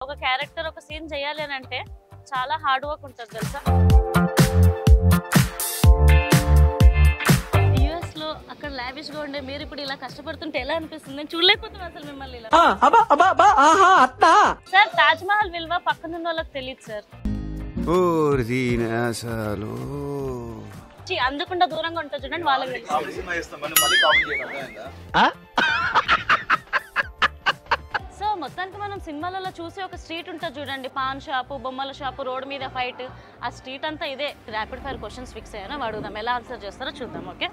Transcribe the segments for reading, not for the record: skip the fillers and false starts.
ఒక క్యారెక్టర్ ఒక సీన్ చేయాలి అని అంటే చాలా హార్డ్ వర్క్ ఉంటుంది తెలుసా. యుఎస్ లో అక్కడ లావిష్ గా ఉండే మీరు ఇప్పుడు ఇలా కష్టపడుతుంటే ఎలా అనిపిస్తుంది? నేను చూడలేకపోతున్నాను అసలు మిమ్మల్ని ఇలా. సార్ తాజ్ మహల్ విలువ పక్కనున్న వాళ్ళకి తెలియదు సార్. అందకుండా దూరంగా ఉంటుంది చూడండి వాళ్ళకి తెలుసు. సో మొత్తానికి మనం సినిమాలలో చూసే ఒక స్ట్రీట్ ఉంటుంది చూడండి, పాన్ షాపు, బొమ్మల షాపు, రోడ్ మీద ఫైట్, ఆ స్ట్రీట్ అంతా ఇదే. ర్యాపిడ్ ఫైర్ క్వశ్చన్స్ ఫిక్స్ అయ్యాను, అడుగుదాం ఎలా ఆన్సర్ చేస్తారో చూద్దాం. Okay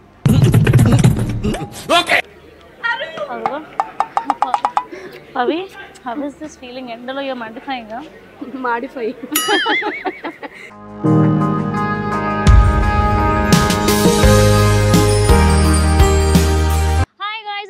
Pavi, how is this feeling? ఎండలో యూ మాడిఫైయింగ్ మాడిఫై.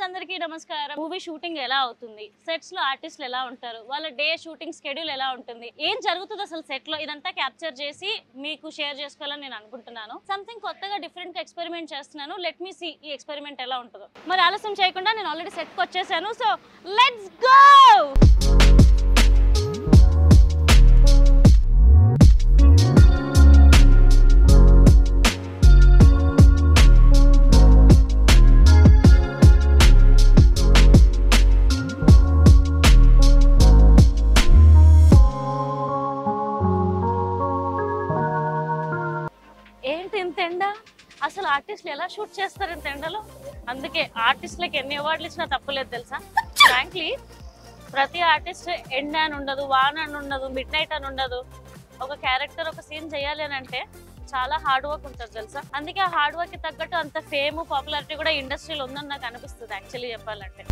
అందరికీ నమస్కారం. మూవీ షూటింగ్ ఎలా అవుతుంది, సెట్స్ లో ఆర్టిస్టులు ఎలా ఉంటారు, వాళ్ళ డే షూటింగ్ షెడ్యూల్ ఎలా ఉంటుంది, ఏం జరుగుతుంది అసలు సెట్ లో, ఇదంతా క్యాప్చర్ చేసి మీకు షేర్ చేసుకోవాలని నేను అనుకుంటున్నాను. సంథింగ్ కొత్తగా డిఫరెంట్ గా ఎక్స్పెరిమెంట్ చేస్తున్నాను. లెట్ మీ సీ ఈ ఎక్స్పెరిమెంట్ ఎలా ఉంటుందో. మరి ఆలస్యం చేయకుండా నేను ఆల్రెడీ సెట్ కి వచ్చేసాను. So let's go. అసలు ఆర్టిస్టులు ఎలా షూట్ చేస్తారు ఇంత ఎండలో? అందుకే ఆర్టిస్టులకి ఎన్ని అవార్డులు ఇచ్చినా తప్పులేదు తెలుసా. ఫ్రాంక్లీ ప్రతి ఆర్టిస్ట్ ఎండ్ అని ఉండదు, వాన్ అని ఉండదు, మిడ్ నైట్ అని ఉండదు. ఒక క్యారెక్టర్ ఒక సీన్ చేయాలి అని అంటే చాలా హార్డ్ వర్క్ ఉంటుంది తెలుసా. అందుకే ఆ హార్డ్ వర్క్ కి తగ్గట్టు అంత ఫేమ్, పాపులారిటీ కూడా ఇండస్ట్రీలో ఉందని నాకు అనిపిస్తుంది యాక్చువల్లీ చెప్పాలంటే.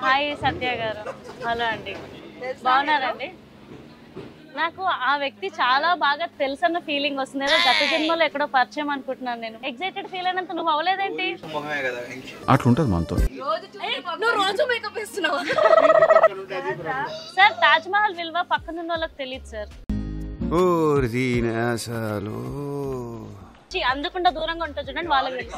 హాయ్ సత్య గారు. హలో అండి, బాగున్నారండి? నాకు ఆ వ్యక్తి చాలా బాగా తెలుసన్న ఫీలింగ్ వస్తుంది. ఏదో గత జన్మలో ఎక్కడో పరిచయం అనుకుంటున్నాను నేను. ఎగ్జైటెడ్ ఫీల్ అయినంత నువ్వు అవ్వలేదేంటి? అట్లుంటది మనతో. సార్ తాజ్ మహల్ విలువ పక్కనున్న వాళ్ళకి తెలియదు సార్. అందకుండా దూరంగా ఉంటుంది చూడండి వాళ్ళకి తెలుసు.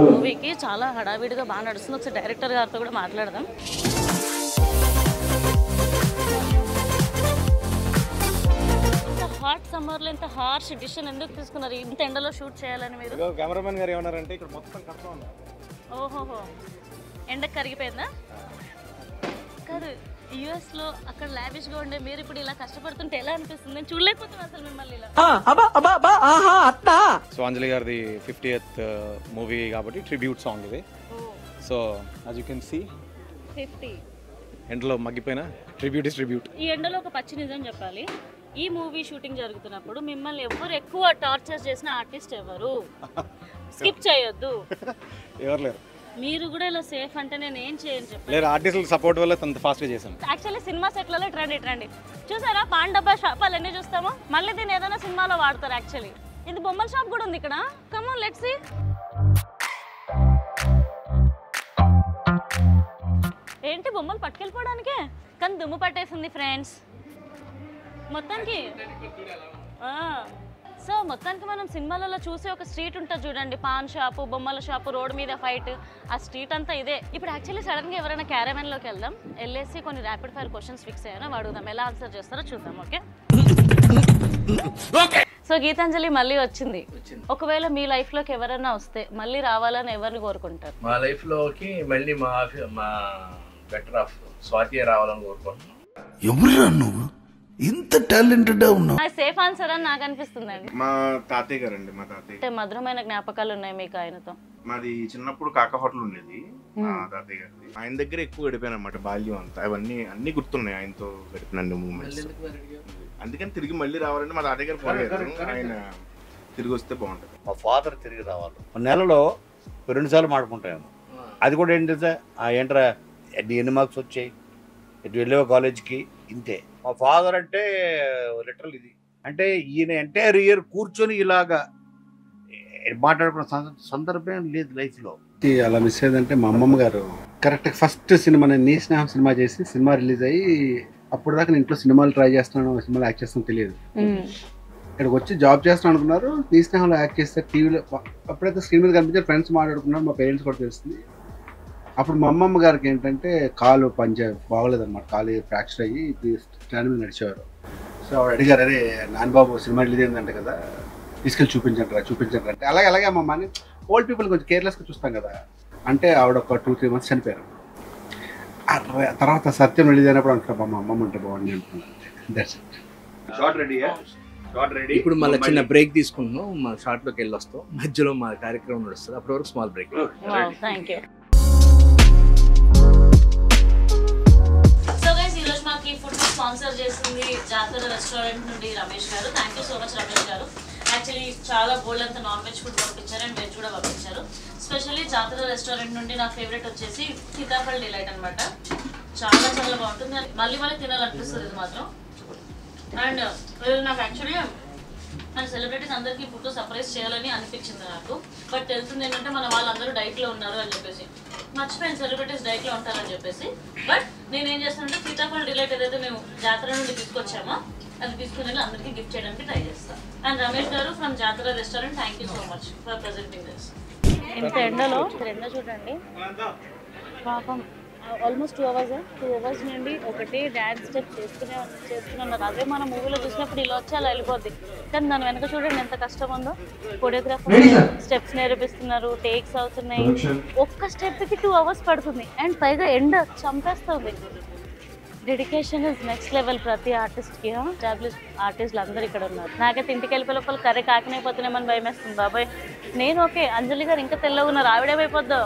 మూవీకి చాలా హడావిడిగా బాగా నడుస్తుంది. ఒకసారి డైరెక్టర్ గారితో కూడా మాట్లాడదాం. ఇంత హాట్ సమ్మర్ లో ఇంత హార్ష్ డిసిషన్ ఎందుకు తీసుకున్నారు? ఇంత ఎండలో షూట్ చేయాలని మీరు? కెమెరామెన్ గారు ఏమన్నారంటే ఇక్కడ మొత్తం కష్టం ఉంది. ఓహోహో, ఎండకు కరిగిపోయిందా? కాదు, యుఎస్ లో అక్కడ లావిష్ గా ఉండే మీరు ఇప్పుడు ఇలా కష్టపడుతుంటే ఎలా అనిపిస్తుంది? నేను చూడలేకపోతున్నాను అసలు మిమ్మల్ని ఇలా. సో అంజలి గారిది 50th మూవీ కాబట్టి ట్రిబ్యూట్ సాంగ్ ఇది. So as you can see 50 ఎండలో మగ్గిపోయిన ట్రిబ్యూట్ ఇస్ ట్రిబ్యూట్. ఈ ఎండలో ఒక పచ్చి నిజం చెప్పాలి, ఈ మూవీ షూటింగ్ జరుగుతున్నప్పుడు మిమ్మల్ని ఎవరు ఎక్కువ టార్చర్ చేసిన ఆర్టిస్ట్ ఎవరు? స్కిప్ చేయొద్దు. ఎవరు లేరు. మీరు కూడా ఇలా సేఫ్ అంటే నేను ఏం చేయను చెప్పండి. లేదు, ఆర్టిస్టుల సపోర్ట్ వల్ల అంత ఫాస్ట్ గా చేశాను. యాక్చువల్లీ సినిమా సెట్లలో ట్రెండ్ చూసారా, పాన్ డబ్బా షాపాలు ఎన్ని చూస్తామో, మళ్ళీ దీన్ని ఏదైనా సినిమాలో వాడతారు. యాక్చువల్లీ ఇది బొమ్మల షాప్ కూడా ఉంది ఇక్కడ. Come on let's see. ఏంటి బొమ్మలు పట్టుకెళ్ళిపోవడానికే? కానీ దుమ్ము పట్టేసింది ఫ్రెండ్స్ మొత్తానికి. సో మొత్తానికి మనం సినిమాలలో చూసే ఒక స్ట్రీట్ ఉంటుంది చూడండి, పాన్ షాపు, బొమ్మల షాపు, రోడ్ మీద ఫైట్, ఆ స్ట్రీట్ అంతా ఇదే. ఇప్పుడు యాక్చువల్లీ సడన్ గా ఎవరైనా క్యారవాన్ లోకి వెళ్దాం, వెళ్ళేసి కొన్ని ర్యాపిడ్ ఫైర్ క్వశ్చన్స్ ఫిక్స్ అయ్యాను, అడుగుదాం ఎలా ఆన్సర్ చేస్తారో చూద్దాం. ఓకే సో గీతాంజలి మళ్ళీ వచ్చింది. ఒకవేళ మీ లైఫ్ లోకి ఎవరైనా వస్తే మళ్ళీ రావాలని ఎవరిని కోరుకుంటారు? మా లైఫ్ లోకి మళ్ళీ మా బెటర్ ఆఫ్ స్వాతి రావాలని కోరుకుంటున్నాను. ఎవరురా నువ్వు ఇంత టాలెంటెడ్ గా ఉన్నావు? సేఫ్ ఆన్సర్ అని నాకు అనిపిస్తుంది అండి. మా తాతయ్య గారండి. మా తాతయ్య అంటే మధురమైన జ్ఞాపకాలు ఉన్నాయి మీకు ఆయనతో? మాది చిన్నప్పుడు కాకా హోటల్ ఉండేది మా తాతయ్య గారిది. ఆయన దగ్గర ఎక్కువ గడిపాను అనమాట బాల్యం అంతా. అవన్నీ అన్ని గుర్తున్నాయి ఆయనతో గడిపిన మూమెంట్స్. అందుకని తిరిగి మళ్ళీ రావాలంటే మా తాతయ్య గారు పోలేదు, ఆయన తిరిగి వస్తే బాగుంటుంది. మా ఫాదర్ తిరిగి రావాలి. నెలలో 2 సార్లు మాడుకుంటాము. అది కూడా ఏంటంటే ఏంట్రా ఎన్ని మార్క్స్ వచ్చాయి, ఎటు వెళ్ళేవా కాలేజ్కి, ఇంతే. మా ఫాదర్ అంటే లిటరల్ ఇది. అంటే ఈయన ఎంటైర్ ఇయర్ కూర్చొని ఇలాగా మాట్లాడుకున్న సందర్భం లేదు లైఫ్లో. అలా మిస్ అయ్యేదంటే మా అమ్మమ్మ గారు కరెక్ట్ ఫస్ట్ సినిమా నేను నీ స్నేహం సినిమా చేసి సినిమా రిలీజ్ అయ్యి అప్పుడు దాకా నేను ఇంట్లో సినిమాలు ట్రై చేస్తున్నాను, సినిమాలు యాక్ట్ చేస్తాను తెలియదు. ఇక్కడికి వచ్చి జాబ్ చేస్తాను అనుకున్నారు, నీ స్నేహంలో యాక్ట్ చేస్తే టీవీలో అప్పుడైతే స్క్రీన్ మీద కనిపించారు, ఫ్రెండ్స్ మాట్లాడుకున్నారు, మా పేరెంట్స్ కూడా తెలుస్తుంది. అప్పుడు మా అమ్మమ్మ గారికి ఏంటంటే కాలు బాగలేదు అనమాట, కాలు ఫ్రాక్చర్ అయ్యి స్టాండ్ మీద నడిచేవారు. సో ఆవిడ అడిగారు, అరే నాన్నబాబు సినిమా రిలీజ్ అయిందంటే కదా తీసుకెళ్ళి చూపించండి అంటే అలాగే అమ్మమ్మ అని ఓల్డ్ పీపుల్ కొంచెం కేర్లెస్గా చూస్తాం కదా అంటే ఆవిడ ఒక 2-3 months చనిపోయారు. తర్వాత సత్యం రిలీజ్ అయినప్పుడు అంటున్నా మా అమ్మమ్మ ఉంటే బాగుంది అంటున్నాను. ఇప్పుడు మళ్ళీ చిన్న బ్రేక్ తీసుకుంటున్నాం, మా షార్ట్ లోకి వెళ్ళి వస్తాం, మధ్యలో మా కార్యక్రమం నడుస్తుంది, అప్పటి వరకు small break. Thank you. So guys ఈ రోజు మాకు ఈ ఫుడ్ స్పాన్సర్ చేసింది జాతర రెస్టారెంట్ నుండి రమేష్ గారు. Thank you so much Ramesh గారు. యాక్చువల్లీ చాలా బోల్డ్ అంతా నాన్ వెజ్ ఫుడ్ పంపించారు అండ్ వెజ్ కూడా పంపించారు. స్పెషల్లీ జాతర రెస్టారెంట్ నుండి నా ఫేవరెట్ వచ్చేసి సీతాఫల్ డిలైట్ అనమాట. చాలా చాలా బాగుంటుంది, మళ్ళీ తినాలనిపిస్తుంది ఇది మాత్రం. అండ్ నాకు యాక్చువల్లీ మన సెలబ్రిటీస్ అందరికీ ఫుడ్ సర్ప్రైజ్ చేయాలని అనిపించింది నాకు. బట్ తెలుస్తుంది ఏంటంటే మన వాళ్ళందరూ డైట్లో ఉన్నారు అని చెప్పేసి, మర్చిపోయింది సెలబ్రిటీస్ డైట్లో ఉంటారని చెప్పేసి. బట్ నేనేం చేస్తానంటే సీతాఫల్ డిలైట్ ఏదైతే మేము జాతర నుండి తీసుకొచ్చామో అది తీసుకుని అందరికీ గిఫ్ట్ చేయడానికి ట్రై చేస్తాను. అండ్ రమేష్ గారు ఫ్రమ్ జాతర restaurant, thank you so much for presenting this. ఇంత ఎండలో చూడండి పాపం, ఆల్మోస్ట్ 2 hours నుండి ఒకటి డ్యాన్స్ స్టెప్ చేస్తున్నారు. అదే మన మూవీలో చూసినప్పుడు ఇలా వచ్చి అలా వెళ్ళిపోద్ది, కానీ దాని వెనక చూడండి ఎంత కష్టం ఉందో. కొరియోగ్రాఫర్ స్టెప్స్ నేర్పిస్తున్నారు, టేక్స్ అవుతున్నాయి, ఒక్క స్టెప్కి 2 hours పడుతుంది అండ్ పైగా ఎండ చంపేస్తుంది. డెడికేషన్ ఇస్ నెక్స్ట్ లెవెల్ ప్రతి ఆర్టిస్ట్కి. ఎస్టాబ్లిష్ ఆర్టిస్టులు అందరూ ఇక్కడ ఉన్నారు. నాకైతే ఇంటికి వెళ్ళిపోయే లోపల కర్రీ కాకనైపోతున్నామని భయం వేస్తుంది బాబాయ్. నేను ఓకే, అంజలి గారు ఇంకా తెల్లగా ఉన్నారు, ఆవిడేమైపోద్దో.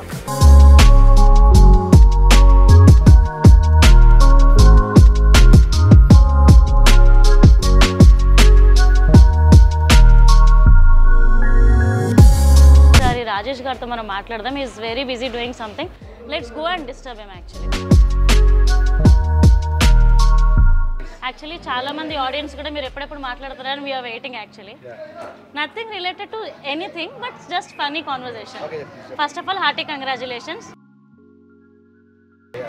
రాజేష్ గారితో మనం మాట్లాడదాం. Is very busy doing something. Let's go and disturb him. Actually చాలా మంది ఆడియన్స్ కూడా మీరు ఎప్పుడెప్పుడు మాట్లాడతారని we are waiting. Actually nothing related to anything but just funny conversation. First of all hearty congratulations.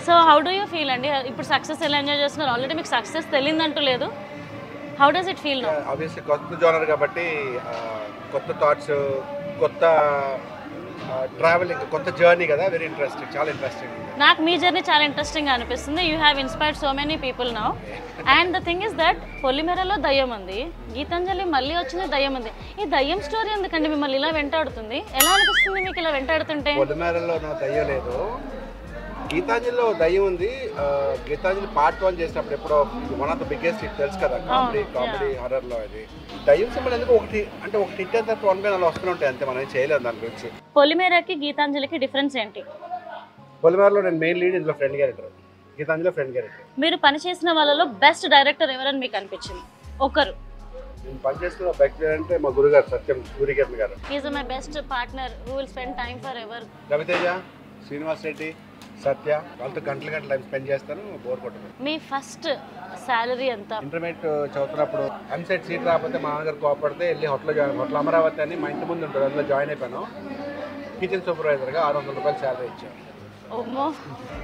So how do you feel అండి? ఇప్పుడు success ఎలా enjoy చేస్తున్నారు? ఆల్రెడీ మీకు సక్సెస్ తెలియదంటూ లేదు. How does it feel now? Obviously కొత్త genre కాబట్టి కొత్త thoughts, కొత్త ట్రావెలింగ్, కొత్త జర్నీ కదా, వెరీ ఇంట్రెస్టింగ్, చాలా ఇంట్రెస్టింగ్. నాకు మీ జర్నీ చాలా ఇంట్రెస్టింగ్ అనిపిస్తుంది. You have inspired so many people now. And the thing is that పొలిమేరలో దయ్యం ఉంది, గీతాంజలి మళ్ళీ వచ్చిన దయ్యం ఉంది. ఈ దయ్యం స్టోరీ ఎందుకండి మిమ్మల్ని ఇలా వెంటాడుతుంది? ఎలా అనిపిస్తుంది మీకు ఇలా వెంటాడుతుంటే? పొలిమేరలో నా దయ్యం లేదు, గీతాంజలిలో దయ్యం ఉంది. గీతాంజలి పార్ట్ 1 చేసినప్పుడు ఎప్పుడో one of the biggest hit తెలుసు కదా, కామెడీ హర్రర్లో. అది దయ్యం సింబల్ ఎందుకు ఒకటి అంటే ఒకటి హిట్ అయిన తర్వాత 1 by 4 వస్తూనే ఉంటాయి అంతే, మనం చేయలేదు దాని గురించి. పొలిమేరకి గీతాంజలికి డిఫరెన్స్ ఏంటి? పొలిమేరలో నేను మెయిన్ లీడ్, ఇందులో ఫ్రెండ్ క్యారెక్టర్, గీతాంజలిలో ఫ్రెండ్ క్యారెక్టర్. మీరు పనిచేసిన వాళ్ళలో బెస్ట్ డైరెక్టర్ ఎవరని మీకు అనిపించింది? ఒకరు నేను పనిచేస్తున్న బెస్ట్ అంటే మా గురుగారు సత్యం సూర్యకిరణ్ గారు. Is my best partner who will spend time forever. Raviteja, Srinivas Reddy, Satya, వాళ్ళతో గంటలు టైం స్పెండ్ చేస్తాను, బోర్ కొట్టదు. మీ ఫస్ట్ సాలరీ ఎంత? ఇంటర్మీడియట్ చదువుతున్నప్పుడు ఎంసెట్ సీట్ రాకపోతే మా నాన్నగారు కోపడితే వెళ్ళి హోటల్ అమరావతి అని మా ఇంటి ముందు ఉంటుంది, అందులో జాయిన్ అయిపోయాను. కిచెన్ సూపర్వైజర్గా 600 రూపాయలు శాలరీ ఇచ్చాను. ఓమో.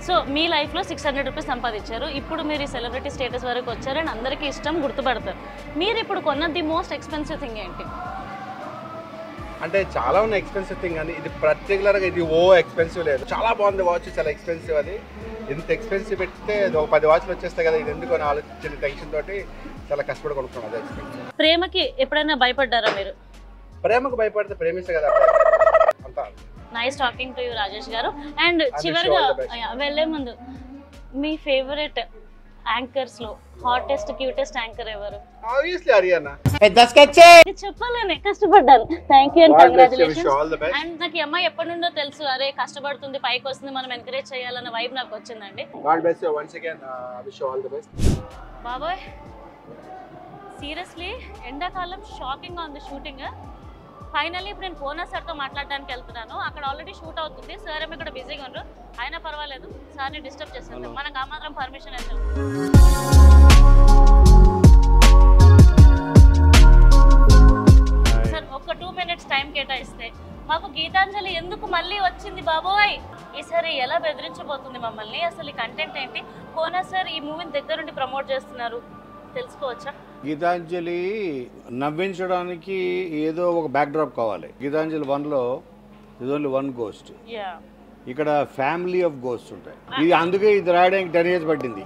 సో మీ లైఫ్లో 600 రూపీస్ సంపాదించారు. ఇప్పుడు మీరు ఈ సెలబ్రిటీ స్టేటస్ వరకు వచ్చారు అండ్ అందరికీ ఇష్టం, గుర్తుపడతారు. మీరు ఇప్పుడు కొన్న ది మోస్ట్ ఎక్స్పెన్సివ్ థింగ్ ఏంటి? అంటే చాలా ఉన్న ఎక్స్పెన్సివ్ థింగ్ అని ఇది పర్టికులర్గా ఇది ఎక్స్పెన్సివ్ లేదు. చాలా బాగుంది వాచ్, చాలా ఎక్స్పెన్సివ్. అది ఇంత ఎక్స్పెన్సివ్ పెడితే ఒక 10 వాచ్లు వచ్చేస్తాయి కదా, ఇది ఎందుకు అని ఆలోచించిన టెన్షన్ తోటి చాలా కష్టపడి కొనుక్కున్నాం. అది ఎక్స్పెన్సివ్. ప్రేమకి ఎప్పుడైనా భయపడ్డారా మీరు? ప్రేమకు భయపడితే ప్రేమిస్తే కదా అంతా. Nice talking to you Rajesh గారు. అండ్ చివరిగా వెళ్ళే ముందు మీ ఫేవరెట్ యాంకర్స్ లో హాటెస్ట్ క్యూటెస్ట్ యాంకర్ ఎవరు? ఆబ్వియస్లీ హరియానా. ఇది చెప్పాలని కష్టపడ్డాను. Thank you and congratulations. And నాకు ఈ అమ్మాయి ఎప్పటి నుండో తెలుసు, అరే కష్టపడుతుంది, పైకి వస్తుంది, మనం ఎంకరేజ్ చేయాలన్న వైబ్ నాకు వచ్చిందండి. God bless you once again, wish you all the best. బాబాయ్ సీరియస్లీ ఎండాకాలం షాకింగ్ గా ఉంది షూటింగ్. ఫైనల్లీ ఇప్పుడు నేను కోనా సార్తో మాట్లాడడానికి వెళ్తున్నాను. అక్కడ ఆల్రెడీ షూట్ అవుతుంది. సార్ ఏమో ఇక్కడ బిజీగా ఉన్నారు. అయినా పర్వాలేదు, సార్ని డిస్టర్బ్ చేస్తాను. మనకు ఆ మాత్రం పర్మిషన్ అయితే సార్ ఒక 2 minutes టైం కేటాయిస్తే మాకు గీతాంజలి ఎందుకు మళ్ళీ వచ్చింది బాబోయ్, ఈసారి ఎలా బెదిరించబోతుంది మమ్మల్ని, అసలు ఈ కంటెంట్ ఏంటి? కోనా సార్ ఈ మూవీని దగ్గరుండి ప్రమోట్ చేస్తున్నారు, తెలుసుకోవచ్చా? గీతాంజలి నవ్వించడానికి ఏదో ఒక బ్యాక్ డ్రాప్ కావాలి. గీతాంజలి 1లో ఇది ఓన్లీ 1 గోస్ట్, ఇక్కడ ఫ్యామిలీ ఆఫ్ గోస్ట్ ఉంటాయి. ఇది అందుకే ఇది రాయడానికి 10 years పట్టింది.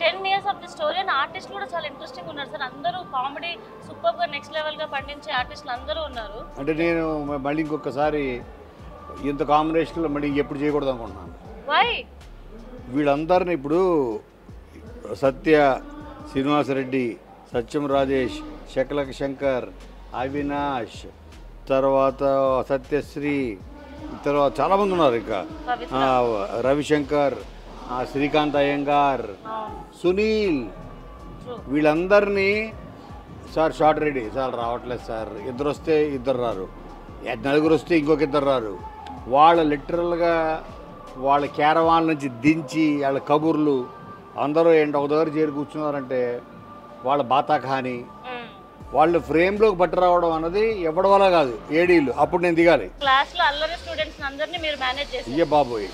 10 years of the story. And artist కూడా చాలా ఇంట్రెస్టింగ్ ఉన్నారు సార్. అందరూ కామెడీ సూపర్ గా నెక్స్ట్ లెవెల్ గా పండించే ఆర్టిస్టులు అందరూ ఉన్నారు. అంటే నేను మళ్ళీ ఇంకొకసారి ఇంత కాంబినేషన్లో మళ్ళీ ఎప్పుడు చేయకూడదు అనుకుంటున్నాను. వై? వీళ్ళందరినీ ఇప్పుడు సత్య, శ్రీనివాసరెడ్డి, సత్యం రాజేష్, శకలక శంకర్, అవినాష్, తర్వాత సత్యశ్రీ, తర్వాత చాలామంది ఉన్నారు. ఇంకా రవిశంకర్, శ్రీకాంత్ అయ్యంగార్, సునీల్, వీళ్ళందరినీ సార్ షార్ట్ రెడీ సార్ రావట్లేదు సార్, ఇద్దరు వస్తే ఇద్దరు రారు, నలుగురు వస్తే ఇంకొక ఇద్దరు రారు. వాళ్ళ లిటరల్గా వాళ్ళ క్యారవాన్ నుంచి దించి వాళ్ళ కబుర్లు అందరూ ఏంటి ఒక దగ్గర చేరి కూర్చున్నారంటే వాళ్ళ బాతాఖాని వాళ్ళు ఫ్రేమ్లోకి పట్టి రావడం అన్నది ఎవరి వల్ల కాదు, ఏడీలు. అప్పుడు నేను దిగాలి. క్లాస్లో అల్లరి స్టూడెంట్స్ అందరినీ మీరు మేనేజ్ చేసి ఇయ్య బాబోయ్,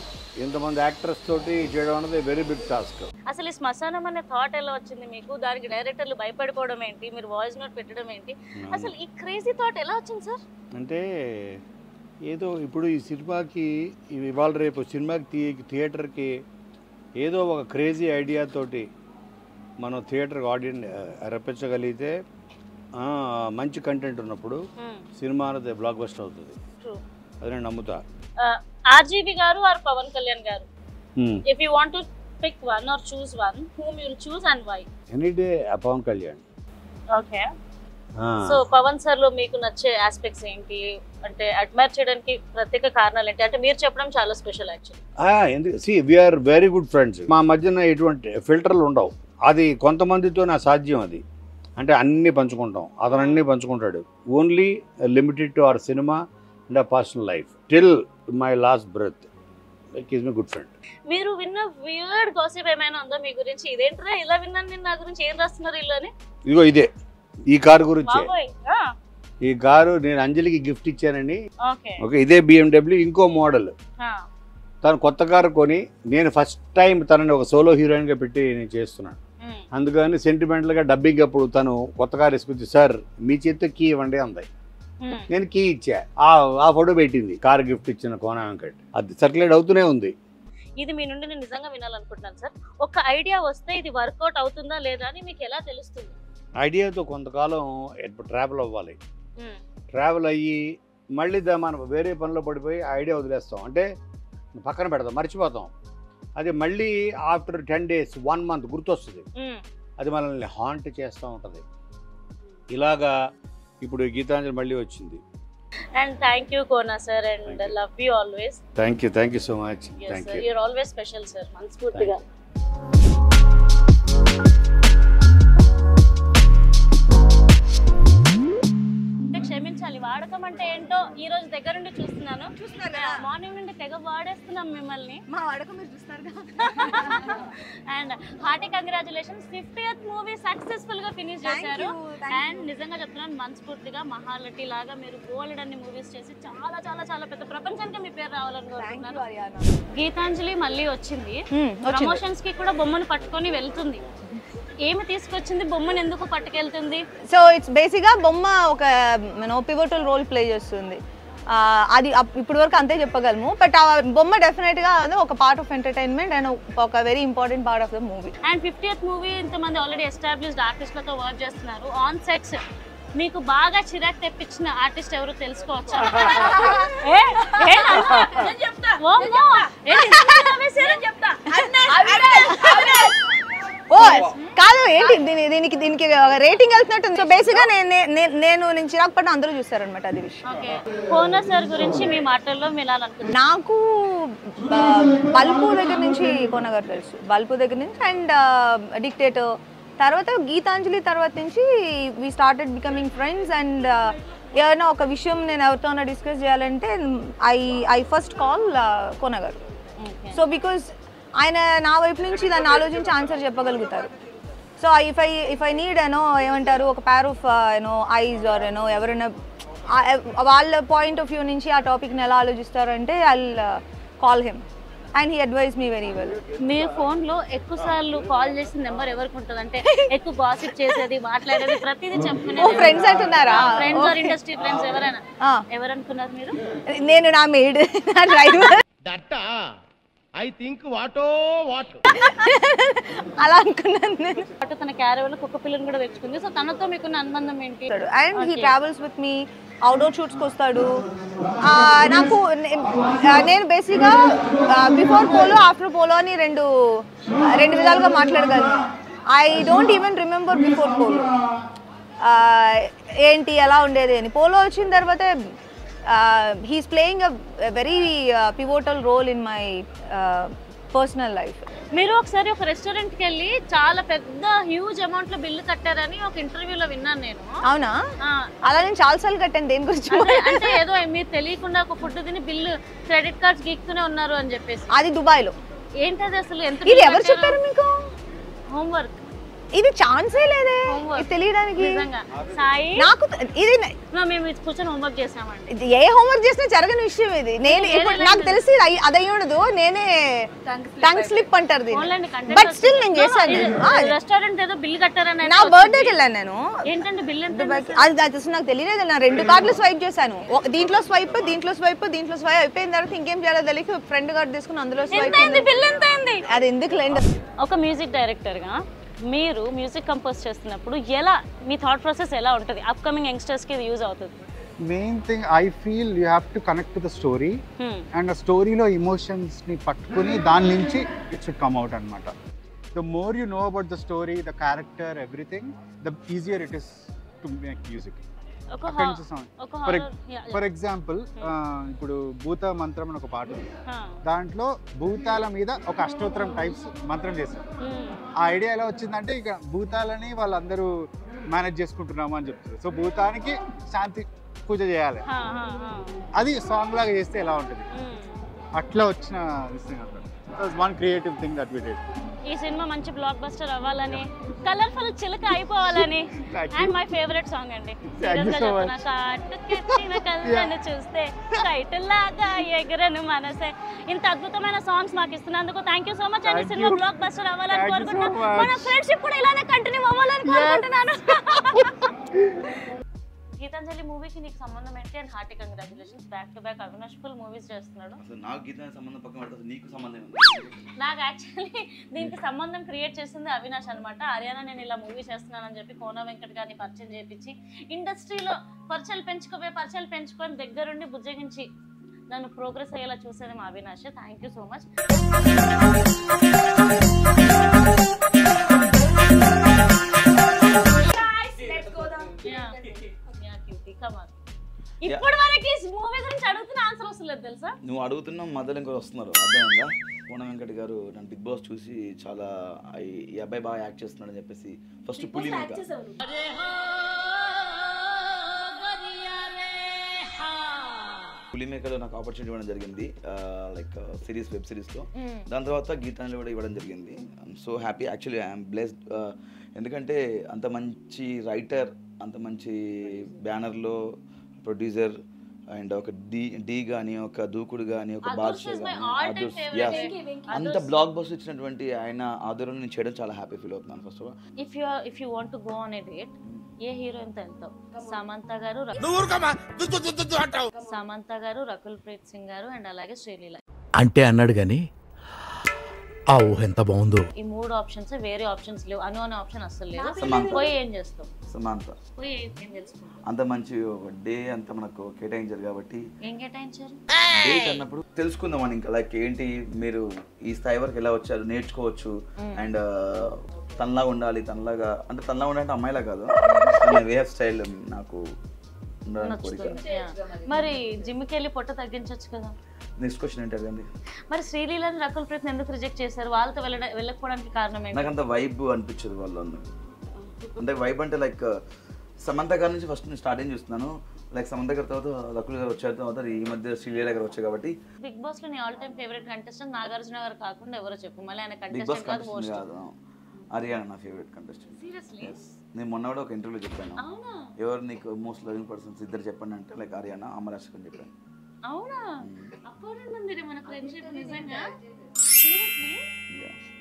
ఇంతమంది యాక్టర్స్ తోటి చేయడం అనేది వెరీ బిగ్ టాస్క్. అసలు ఈ శ్మశానం అనే థాట్ ఎలా వచ్చింది మీకు? దానికి డైరెక్టర్లు భయపడిపోవడం ఏంటి, మీరు వాయిస్ నోట్ పెట్టడం ఏంటి, అసలు ఈ క్రేజీ థాట్ ఎలా వచ్చింది సార్? అంటే ఏదో ఇప్పుడు ఈ సినిమాకి ఇవాళ రేపు సినిమాకి థియేటర్కి ఏదో ఒక క్రేజీ ఐడియాతోటి మనం థియేటర్కి ఆడియన్స్ రప్పించగలిగితే మంచి కంటెంట్ ఉన్నప్పుడు సినిమా అనేది బ్లాక్ బస్టర్ అవుతుంది. అది నేను నమ్ముతా. ఆర్జీవి గారు ఆర్ పవన్ కళ్యాణ్ గారు, if you want to pick one or choose one, whom you will choose and why? Any day Pavan Kalyan. Okay, so Pavan sir లో మీకు నచ్చే ఆస్పెక్ట్స్ ఏంటి, అంటే అడ్మైర్ చేయడానికి ప్రత్యేక కారణాలు ఏంటి? అంటే మీరు చెప్పడం చాలా స్పెషల్ యాక్చువల్లీ. ఎందుకు వీఆర్ వెరీ గుడ్ ఫ్రెండ్స్. మా మధ్యన ఎటువంటి ఫిల్టర్లు ఉండవు. అది కొంతమందితో నా సాధ్యం. అది అంటే అన్నీ పంచుకుంటాం, అతను అన్నీ పంచుకుంటాడు. Only limited to our cinema and our personal life till my last breath. Is my good friend. మీరు విన్న వియర్డ్ గాసిప్ ఏమైనా ఉందా మీ గురించి? ఇదేంట్రా ఇలా విన్నాను నేను, నా గురించి ఏం రాస్తున్నారు ఇల్లు అని? ఇదిగో ఇదే ఈ కారు గురించి. ఈ కారు నేను అంజలికి గిఫ్ట్ ఇచ్చానని. ఓకే, ఇదే BMW ఇంకో మోడల్. తను కొత్త కారు కొని నేను ఫస్ట్ టైం తనని ఒక సోలో హీరోయిన్గా పెట్టి నేను చేస్తున్నాను. అందుకని సెంటిమెంటల్గా డబ్బింగ్ అప్పుడు తను కొత్త కారు వేసుకొచ్చి సార్ మీ చేతితో కీ ఇవ్వండి అంది. నేను కీ ఇచ్చా, ఆ ఫోటో పెట్టింది కారు గిఫ్ట్ ఇచ్చిన కోన వెంకట్. అది సర్క్యులేట్ అవుతూనే ఉంది. ఇది మీ నుండి నేను నిజంగా వినాలనుకుంటున్నాను సార్. ఒక ఐడియా వస్తే ఇది వర్కౌట్ అవుతుందా లేదా అని మీకు ఎలా తెలుస్తుంది? ఐడియాతో కొంతకాలం ట్రావెల్ అవ్వాలి. ట్రావెల్ అయ్యి మళ్ళీ మనం వేరే పనిలో పడిపోయి ఐడియా వదిలేస్తాం, అంటే పక్కన పెడతాం, మర్చిపోతాం. అది మళ్ళీ ఆఫ్టర్ 10 days 1 month గుర్తొస్తుంది. అది మనల్ని హాంట్ చేస్తూ ఉంటుంది. ఇలాగా ఇప్పుడు గీతాంజలి మళ్ళీ వచ్చింది. And thank you Kona sir, and love you always. Thank you so much. Yes, thank sir. you. You're always special sir. మనస్ఫూర్తిగా. క్షమించాలి, వాడకం అంటే ఏంటో ఈ రోజు దగ్గర నుండి చూస్తున్నాను. మార్నింగ్ నుండి తెగ వాడేస్తున్నాం మిమ్మల్ని. మా వాడకం మీరు చూస్తున్నారు. And hearty congratulations, 50th movie successful గా ఫినిష్ చేశారు. అండ్ నిజంగా చెప్తున్నాను, మనస్ఫూర్తిగా మహాలటి లాగా మీరు బోల్డ్ అన్ని మూవీస్ చేసి చాలా చాలా చాలా పెద్ద ప్రపంచానికి మీ పేరు రావాలని కోరుకుంటున్నాను. గీతాంజలి మళ్ళీ వచ్చింది, ప్రమోషన్స్ కి కూడా బొమ్మను పట్టుకొని వెళ్తుంది. ఏమి తీసుకొచ్చింది, బొమ్మను ఎందుకు పట్టుకెళ్తుంది? సో ఇట్స్ బేసిక్గా బొమ్మ ఒక పివోటల్ రోల్ ప్లే చేస్తుంది. అది ఇప్పటి వరకు అంతే చెప్పగలము. బట్ ఆ బొమ్మ డెఫినెట్గా ఒక పార్ట్ ఆఫ్ ఎంటర్టైన్మెంట్ అండ్ ఒక very important part of the movie. And 50th movie ఇంతమంది ఆల్రెడీ ఎస్టాబ్లిష్డ్ ఆర్టిస్టులతో వర్క్ చేస్తున్నారు. ఆన్ సెట్స్ మీకు బాగా చిరాకు తెప్పించిన ఆర్టిస్ట్ ఎవరు తెలుసుకోవచ్చా? ఓ కాదు, ఏంటి దీనికి రేటింగ్ వెళ్తున్నట్టు. సో బేసిక్గా నేను చిరాకు పడిన అందరూ చూస్తారనమాట. అది విషయం. కోనా సార్ గురించి మీ మాటల్లో వినాలనుకుంటున్నాను. నాకు బల్పు దగ్గర నుంచి కోన గారు తెలుసు, బల్పు దగ్గర నుంచి అండ్ డిక్టేటర్ తర్వాత గీతాంజలి తర్వాత నుంచి we started becoming friends. And ఏదైనా ఒక విషయం నేను ఎవరితోనైనా డిస్కస్ చేయాలంటే ఐ ఫస్ట్ కాల్ కోన గారు. సో బికాజ్ ఆయన నా వైపు నుంచి దాన్ని ఆలోచించి ఆన్సర్ చెప్పగలుగుతారు. సో ఇఫ్ ఐ నీడ్ ఏమంటారు ఒక పేర్ ఆఫ్ ఐజ్ ఆర్ ఎవరైనా వాళ్ళ పాయింట్ ఆఫ్ వ్యూ నుంచి ఆ టాపిక్ని ఎలా ఆలోచిస్తారంటే I call him and he advise me very well. మీ ఫోన్లో ఎక్కువ సార్లు కాల్ చేసిన నెంబర్ ఎవరికి ఉంటుంది? అంటే ఎక్కువ గాసిప్ చేసేది, మాట్లాడేది, ప్రతిదీ చెప్పుకునేది. ఫ్రెండ్స్ అంటున్నారా? ఫ్రెండ్స్ ఆర్ ఇండస్ట్రీ ఫ్రెండ్స్ ఎవరైనా? ఎవరనుకున్నారు మీరు? నేను నా మెయిడ్, నా డ్రైవర్ అలా అనుకున్నాను నేను. తన క్యారవెన్లో కుక్క పిల్లని కూడా తెచ్చుకుంది. సో తనతో మీకున్న అనుబంధం ఏంటి? And he travels with me, outdoor షూట్స్కి వస్తాడు. నాకు నేను బేసిక్గా బిఫోర్ పోలో ఆఫ్టర్ పోలో అని రెండు విధాలుగా మాట్లాడగలను. I don't even remember before polo ఏంటి ఎలా ఉండేది అని. పోలో వచ్చిన తర్వాత he's playing a very pivotal role in my personal life. మీరు ఒకసారి ఒక రెస్టారెంట్కి వెళ్ళి చాలా పెద్ద హ్యూజ్ అమౌంట్ లో బిల్లు కట్టారని ఒక ఇంటర్వ్యూలో విన్నాను నేను. అవునా? అలా నేను చాలాసార్లు కట్టాను. దేని గురించి? అంటే ఏదో మీరు తెలియకుండా ఒక ఫుడ్ తిని బిల్లు క్రెడిట్ కార్డ్స్ గీక్తూనే ఉన్నారు అని చెప్పేసి. అది దుబాయ్లో. ఏంటది అసలు? ఎంత? ఇది ఎవరు చెప్పారు మీకు? హోంవర్క్. ఇది ఛాన్సే లేదే తెలియడానికి. నాకు ఇది మేము కూర్చొని హోంవర్క్ చేసామండి. ఏ హోంవర్క్ చేసినా జరగని విషయం ఇది. నేను ఇప్పుడు నాకు తెలిసి అది అయ్యి ఉండదు. నేనే టంగ్ స్లిప్ అంటారు దీన్ని. బట్ స్టిల్ నేను చేశాను. రెస్టారెంట్ ఏదో బిల్ కట్టారని. నా బర్త్డేకి వెళ్ళాను నేను. ఏంటంటే బిల్ ఎంత? అది అసలు నాకు తెలియలేదు. నా 2 కార్డులు స్వైప్ చేశాను. దీంట్లో స్వైప్ అయిపోయిన తర్వాత ఇంకేం చేయాలో తెలియక ఫ్రెండ్ కార్డు తీసుకుని అందులో స్వైప్. బిల్ ఎంత అయింది? అది ఎందుకు లేండి. ఒక మ్యూజిక్ డైరెక్టర్ గా మీరు మ్యూజిక్ కంపోజ్ చేస్తున్నప్పుడు ఎలా మీ థాట్ ప్రాసెస్ ఎలా ఉంటుంది? అప్కమింగ్ యంగ్స్టర్స్కి ఇది యూజ్ అవుతుంది. Main thing I feel you have to connect to the story and ఆ స్టోరీలో ఎమోషన్స్ని పట్టుకుని దాని నుంచి ఇట్ షుడ్ కమ్ అవుట్ అనమాట. The more you know about the story, the character, everything, the easier it is to make music. For example ఇప్పుడు భూత మంత్రం అని ఒక పాట ఉంది. దాంట్లో భూతాల మీద ఒక అష్టోత్తరం టైప్స్ మంత్రం చేశారు. ఆ ఐడియా ఎలా వచ్చిందంటే ఇక భూతాలని వాళ్ళందరూ మేనేజ్ చేసుకుంటున్నాము అని చెప్తారు. సో భూతానికి శాంతి పూజ చేయాలి, అది సాంగ్ లాగా చేస్తే ఎలా ఉంటుంది, అట్లా వచ్చిన one creative thing that we did. ఈ సినిమా మంచి బ్లాక్ బస్టర్ అవ్వాలని, కలర్ఫుల్ చిలక అయిపోవాలని. అండ్ మై ఫేవరెట్ సాంగ్ అండి. కళ్ళను చూస్తే కైటలాగా ఎగరను మనసే. ఇంత అద్భుతమైన సాంగ్స్ మాకు ఇస్తున్నందుకు థ్యాంక్ యూ సో మచ్ అండి. సినిమా బ్లాక్ బస్టర్ అవ్వాలని కోరుకుంటున్నాను. మన ఫ్రెండ్షిప్ కూడా ఇలానే కంటిన్యూ అవ్వాలని కోరుకుంటున్నాను. గీతాంజలి మూవీకి నీకు సంబంధం ఏంటి? And hearty congratulations. Back to back Avinash full movies చేస్తున్నాడు. నాకు గీతాంజలి సంబంధం పక్కన పడుతుంది, నీకు సంబంధం ఉంది. నాకు యాక్చువల్లీ దీనికి సంబంధం క్రియేట్ చేసింది అవినాష్ అనమాట. హర్యానా నేను ఇలా మూవీ చేస్తున్నానని చెప్పి కోన వెంకట్ గారిని పరిచయం చేయించి ఇండస్ట్రీలో పరిచయాలు పెంచుకొని దగ్గరుండి బుజ్జగించి నన్ను ప్రోగ్రెస్ అయ్యేలా చూసేది మా Avinash. Thank you so much. ఇప్పటి వరకు మూవీ గురించి అడుగుతున్న ఆన్సర్ వస్తలేదు తెలుసా? నువ్వు అడుగుతున్నావు, మధ్యలో ఇంకో వస్తున్నారు. అర్థమైందా? కోన వెంకట్ గారు నన్ను బిగ్ బాస్ చూసి చాలా ఈ అబ్బాయి బాగా యాక్ట్ చేస్తున్నాడు అని చెప్పేసి ఫస్ట్ పులిమేకలో నాకు ఆపర్చునిటీ ఇవ్వడం జరిగింది, లైక్ సిరీస్, వెబ్ సిరీస్లో. దాని తర్వాత గీతాంజలి కూడా ఇవ్వడం జరిగింది. I'm so happy. Actually I'm blessed. ఎందుకంటే అంత మంచి రైటర్, అంత మంచి బ్యానర్లో ప్రొడ్యూసర్ అండ్ ఒక డి కానీ, ఒక దూకుడు కానీ, ఒక బాద్షా కానీ, అంత బ్లాక్ బస్టర్ ఇచ్చినటువంటి ఆయన ఆధ్వర్యంలో నేను చేయడం చాలా హ్యాపీ ఫీల్ అవుతున్నాను. First of all if you want to go on a date, A heroine తో వెళ్తావు? సమంత గారు, రకుల్ ప్రీత్ సింగ్ గారు అండ్ అలాగే శ్రీలీల. అంటే అన్నాడు గాని ఆ ఊహ ఎంత బాగుందో. ఈ 3 ఆప్షన్స్, వేరే ఆప్షన్స్ లేవు. అనే ఆప్షన్ అసలు లేదు. పోయి ఏం చేస్తావు? సమంత పోయి ఏం తెలుసుకుంటావు? అంత మంచి డే అంతా మనకు కేటాయించారు కాబట్టి. ఏం కేటాయించారు? డేట్ అన్నప్పుడు తెలుసుకుందామని, ఇంకా లైక్ ఏంటి మీరు ఈ స్థాయి వరకు ఎలా వచ్చారు నేర్చుకోవచ్చు. అండ్ తనలాగా ఉండాలి, తనలాగా అంటే తనలా ఉండాలంటే అమ్మాయిలా కాదు, వే ఆఫ్ స్టైల్ నాకు ఉండాలని కోరిక. మరి జిమ్కి వెళ్ళి పొట్ట తగ్గించవచ్చు కదా. నెక్స్ట్ క్వశ్చన్ ఏంటి అదండి? మరి శ్రీలీలని, రకుల్ ప్రీత్ ఎందుకు రిజెక్ట్ చేశారు? వాళ్ళతో వెళ్ళకపోవడానికి కారణం ఏంటి? నాకు అంత వైబ్ అనిపించదు వాళ్ళు. అంటే వైబ్ అంటే లైక్ సమంత గారి నుంచి ఫస్ట్ నేను స్టార్టింగ్ చూస్తున్నాను. లైక్ సమంత గారి తర్వాత రకుల్ గారు వచ్చారు, తర్వాత ఈ మధ్య శ్రీలీల గారు వచ్చారు. కాబట్టి బిగ్ బాస్ లో నీ all time favourite contestant Nagarjuna గారు కాకుండా ఎవరో చెప్పు. మళ్ళీ ఆయన బిగ్ బాస్ కంటెస్టెంట్ కాదు, కంటెస్టెంట్ హోస్ట్. కాదు, హరియానా నా ఫేవరెట్ కంటెస్టెంట్. సీరియస్లీ? నేను మొన్న కూడా ఒక ఇంటర్వ్యూలో చెప్పాను, అవునా? ఎవరు నీకు మోస్ట్ లవింగ్ పర్సన్స్ ఇద్దరు చెప్పండి అంటే లైక్ హరియానా, అమరాష్ట్ర అని చెప్పాను. అవునా? అప్పుడు ఉంది మన ఫ్రెండ్షిప్ నిజంగా. సీరియస్లీ?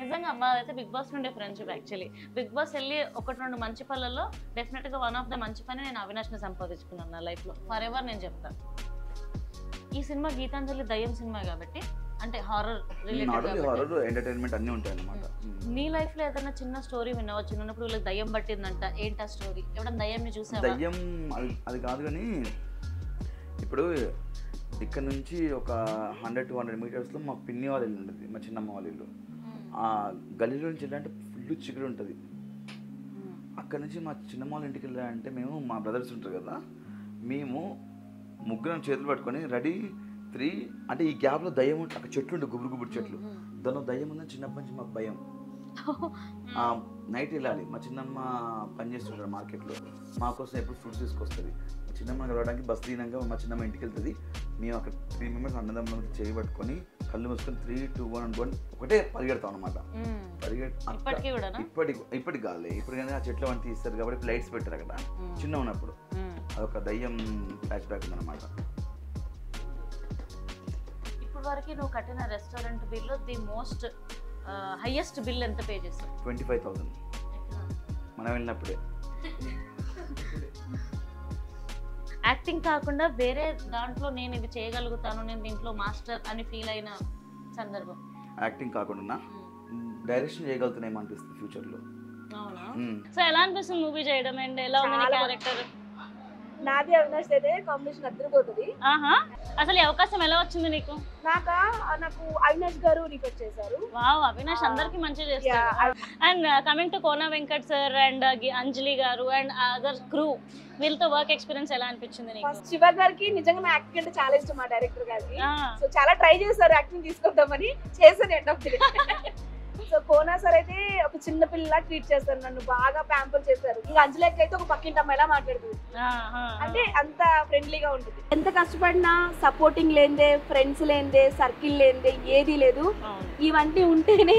నిజంగా మాదైతే బిగ్ బాస్ నుండే ఫ్రెండ్షిప్. యాక్చువల్లీ బిగ్ బాస్ వెళ్ళి 1-2 మంచి పనులలో డెఫినెట్ గా వన్ ఆఫ్ ద మంచి పని నేను అవినాష్ని సంపాదించుకున్నాను నా లైఫ్ లో. ఫర్ ఎవర్ నేను చెప్తాను. ఈ సినిమా గీతాంజలి దయ్యం సినిమా కాబట్టి, అంటే హారర్ రిలేటెడ్, హారర్ ఎంటర్టైన్మెంట్ అన్నీ ఉంటాయి అన్నమాట. నీ లైఫ్ లో ఏదైనా చిన్న స్టోరీ విన్నావా? చిన్నప్పుడు వీళ్ళకి దయ్యం పట్టిందంట, ఏంటా స్టోరీ? ఎవడన్నా దయ్యంని చూసావా? దయ్యం అది కాదు, కానీ ఇప్పుడు ఇక్కడ నుంచి ఒక 100-200 మీటర్స్లో మా పిన్ని వాళ్ళ ఇల్లు ఉంటుంది, మా చిన్నమ్మ వాళ్ళ ఇల్లు. ఆ గల్లీలో నుంచి వెళ్ళాలంటే ఫుల్ చిగురు ఉంటుంది. అక్కడ నుంచి మా చిన్నమ్మ వాళ్ళ ఇంటికి వెళ్ళాలంటే మేము, మా బ్రదర్స్ ఉంటారు కదా, మేము ముగ్గురం చేతులు పట్టుకొని రెడీ 3 అంటే ఈ గ్యాప్లో దయ్యం ఉంటుంది. అక్కడ చెట్లు ఉంటాయి, గుబురు చెట్లు. దానిలో దయ్యం ఉందని చిన్నప్పటి నుంచి మాకు భయం. నైట్ వెళ్ళాలి. మా చిన్నమ్మ పని చేస్తుంటారు మార్కెట్లో, మా కోసం ఎప్పుడు ఫ్రూట్స్ తీసుకొస్తుంది. మా చిన్నమ్మ కలవడానికి బస్ దిగినాక మా చిన్నమ్మ ఇంటికి వెళ్తుంది. మేము అక్కడ 3 మెంబర్స్ అన్నదమ్ములను చేయి పట్టుకొని కళ్ళు మూసుకొని 3, 2, 1 అనుకొని ఒకటే పరిగెడతాం అనమాట. ఇప్పటికి కాదు, ఇప్పుడు కానీ ఆ చెట్లు అని తీస్తారు కాబట్టి లైట్స్ పెట్టారు అక్కడ చిన్న ఉన్నప్పుడు. అదొక దయ్యం ఫ్లాష్ బ్యాక్ ఉందన్నమాట. ఇప్పుడు వరకు నువ్వు కట్టిన restaurant bill the most highest bill ఎంత పే చేస్తావు? 25,000 మనం వెళ్ళినప్పుడే. యాక్టింగ్ కాకుండా వేరే దాంట్లో నేను ఇది చేయగలుగుతాను, నేను దీంట్లో మాస్టర్ అని ఫీల్ అయిన సందర్భం? యాక్టింగ్ కాకుండా డైరెక్షన్ చేయగలుగుతున్నాయి అనిపిస్తుంది ఫ్యూచర్లో. అవునా? సో ఎలా అనిపిస్తుంది మూవీ చేయడం అండ్ ఎలా ఉంది క్యారెక్టర్? నాది అవినాష్ అయితే కాంబినేషన్ అద్దరిపోతుంది. అసలు ఈ అవకాశం ఎలా వచ్చింది నీకు? నాకు అవినాష్ గారు రిక్వెస్ట్ చేశారు. వావ్, అవినాష్ అందరికి మంచిగా చేస్తారు. And coming to Kona Venkat sir and Anjali గారు అండ్ అదర్ క్రూ, వీళ్ళతో వర్క్ ఎక్స్పీరియన్స్ ఎలా అనిపించింది నీకు? ఫస్ట్ శివ గారికి నిజంగా నా యాక్టింగ్ అంటే చాలా ఇష్టం, మా డైరెక్టర్ గారికి. సో చాలా ట్రై చేశారు యాక్టింగ్ తీసుకొద్దామని, చేశాను end of the day. So Kona sir అయితే ఒక చిన్న పిల్లలా ట్రీట్ చేస్తారు, నన్ను బాగా ప్యాంపర్ చేశారు. ఇంకా అంజలికి అయితే ఒక పక్కింటి అమ్మాయిలా మాట్లాడుతుంది, అంటే అంత ఫ్రెండ్లీగా ఉంటుంది. ఎంత కష్టపడినా సపోర్టింగ్ లేనిదే, ఫ్రెండ్స్ లేనిదే, సర్కిల్ లేనిదే ఏది లేదు. ఇవన్నీ ఉంటేనే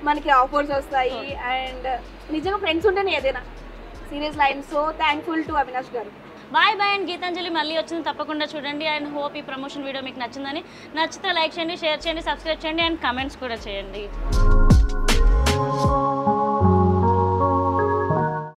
మనకి ఆఫర్స్ వస్తాయి. అండ్ నిజంగా ఫ్రెండ్స్ ఉంటేనే ఏదైనా. Serious line. So thankful to Avinash గారు. Bye bye. అండ్ గీతాంజలి మళ్ళీ వచ్చింది, తప్పకుండా చూడండి. అండ్ హోప్ ఈ ప్రమోషన్ వీడియో మీకు నచ్చిందని. నచ్చితే లైక్ చేయండి, షేర్ చేయండి, సబ్స్క్రైబ్ చేయండి అండ్ కమెంట్స్ కూడా చేయండి.